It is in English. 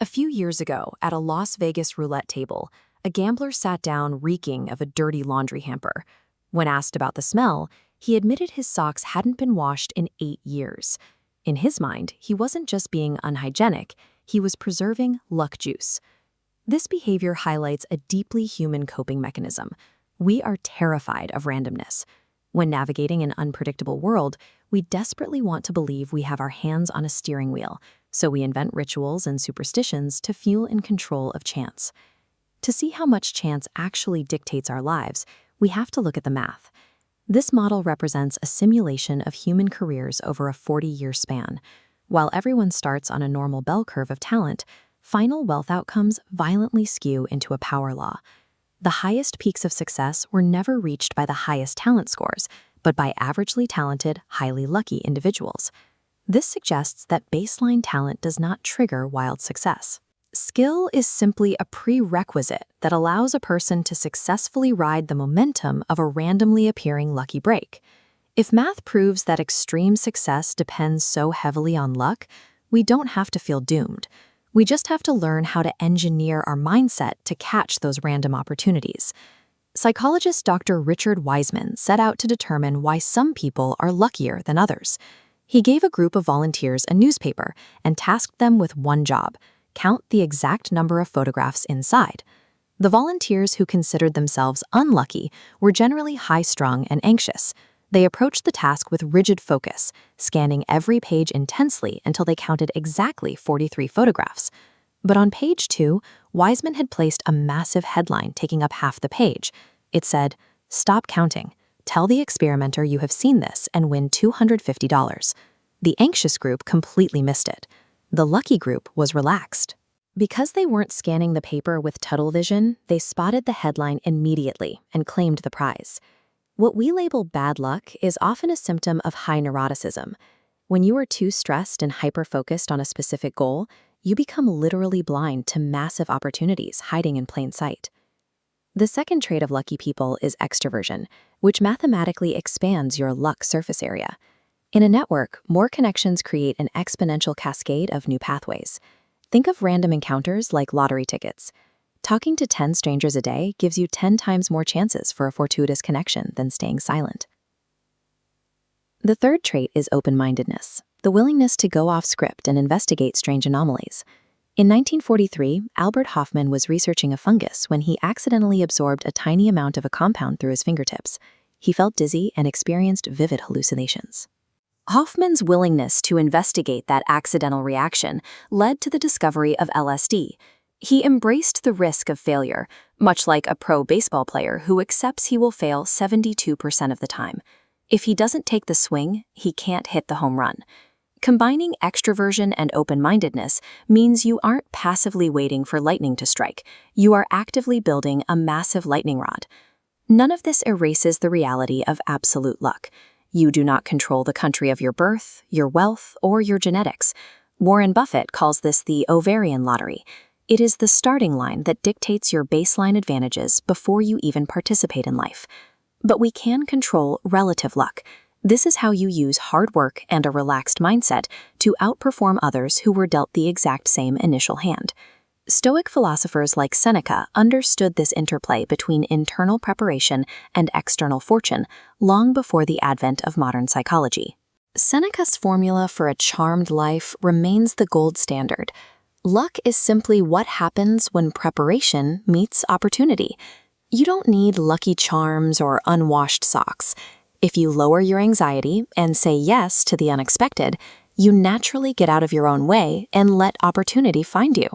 A few years ago, at a Las Vegas roulette table, a gambler sat down reeking of a dirty laundry hamper. When asked about the smell, he admitted his socks hadn't been washed in 8 years. In his mind, he wasn't just being unhygienic, he was preserving luck juice. This behavior highlights a deeply human coping mechanism. We are terrified of randomness. When navigating an unpredictable world, we desperately want to believe we have our hands on a steering wheel, so we invent rituals and superstitions to feel in control of chance. To see how much chance actually dictates our lives, we have to look at the math. This model represents a simulation of human careers over a 40-year span. While everyone starts on a normal bell curve of talent, final wealth outcomes violently skew into a power law. The highest peaks of success were never reached by the highest talent scores, but by averagely talented, highly lucky individuals. This suggests that baseline talent does not trigger wild success. Skill is simply a prerequisite that allows a person to successfully ride the momentum of a randomly appearing lucky break. If math proves that extreme success depends so heavily on luck, we don't have to feel doomed. We just have to learn how to engineer our mindset to catch those random opportunities. Psychologist Dr. Richard Wiseman set out to determine why some people are luckier than others. He gave a group of volunteers a newspaper and tasked them with one job: count the exact number of photographs inside. The volunteers who considered themselves unlucky were generally high-strung and anxious. They approached the task with rigid focus, scanning every page intensely until they counted exactly 43 photographs. But on page 2, Wiseman had placed a massive headline taking up half the page. It said, "Stop counting. Tell the experimenter you have seen this and win $250. The anxious group completely missed it. The lucky group was relaxed. Because they weren't scanning the paper with tunnel vision, they spotted the headline immediately and claimed the prize. What we label bad luck is often a symptom of high neuroticism. When you are too stressed and hyper-focused on a specific goal, you become literally blind to massive opportunities hiding in plain sight. The second trait of lucky people is extroversion, which mathematically expands your luck surface area. In a network, more connections create an exponential cascade of new pathways. Think of random encounters like lottery tickets. Talking to 10 strangers a day gives you 10 times more chances for a fortuitous connection than staying silent. The third trait is open-mindedness, the willingness to go off script and investigate strange anomalies. In 1943, Albert Hofmann was researching a fungus when he accidentally absorbed a tiny amount of a compound through his fingertips. He felt dizzy and experienced vivid hallucinations. Hofmann's willingness to investigate that accidental reaction led to the discovery of LSD. He embraced the risk of failure, much like a pro baseball player who accepts he will fail 72% of the time. If he doesn't take the swing, he can't hit the home run. Combining extroversion and open-mindedness means you aren't passively waiting for lightning to strike. You are actively building a massive lightning rod. None of this erases the reality of absolute luck. You do not control the country of your birth, your wealth, or your genetics. Warren Buffett calls this the ovarian lottery. It is the starting line that dictates your baseline advantages before you even participate in life. But we can control relative luck. This is how you use hard work and a relaxed mindset to outperform others who were dealt the exact same initial hand. Stoic philosophers like Seneca understood this interplay between internal preparation and external fortune long before the advent of modern psychology. Seneca's formula for a charmed life remains the gold standard. Luck is simply what happens when preparation meets opportunity. You don't need lucky charms or unwashed socks. If you lower your anxiety and say yes to the unexpected, you naturally get out of your own way and let opportunity find you.